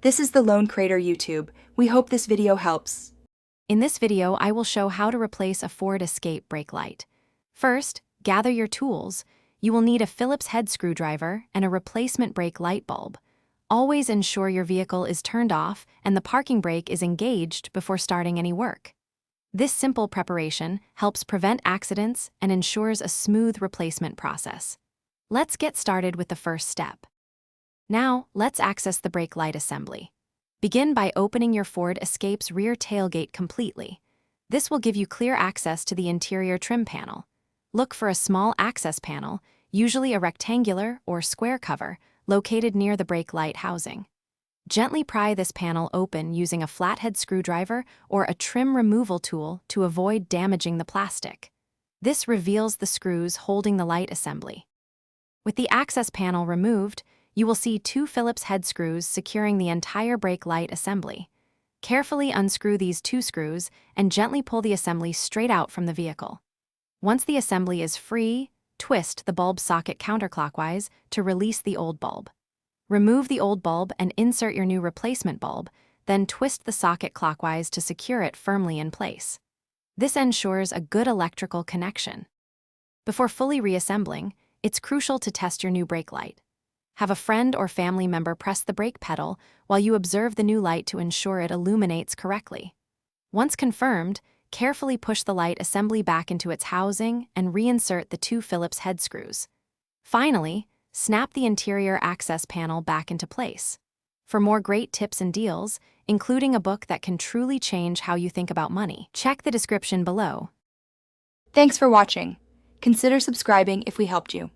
This is the Lone Crater YouTube. We hope this video helps. In this video, I will show how to replace a Ford Escape brake light. First, gather your tools. You will need a Phillips head screwdriver and a replacement brake light bulb. Always ensure your vehicle is turned off and the parking brake is engaged before starting any work. This simple preparation helps prevent accidents and ensures a smooth replacement process. Let's get started with the first step. Now, let's access the brake light assembly. Begin by opening your Ford Escape's rear tailgate completely. This will give you clear access to the interior trim panel. Look for a small access panel, usually a rectangular or square cover, located near the brake light housing. Gently pry this panel open using a flathead screwdriver or a trim removal tool to avoid damaging the plastic. This reveals the screws holding the light assembly. With the access panel removed, you will see two Phillips head screws securing the entire brake light assembly. Carefully unscrew these two screws and gently pull the assembly straight out from the vehicle. Once the assembly is free, twist the bulb socket counterclockwise to release the old bulb. Remove the old bulb and insert your new replacement bulb, then twist the socket clockwise to secure it firmly in place. This ensures a good electrical connection. Before fully reassembling, it's crucial to test your new brake light. Have a friend or family member press the brake pedal while you observe the new light to ensure it illuminates correctly. Once confirmed, carefully push the light assembly back into its housing and reinsert the two Phillips head screws. Finally, snap the interior access panel back into place. For more great tips and deals, including a book that can truly change how you think about money, check the description below. Thanks for watching. Consider subscribing if we helped you.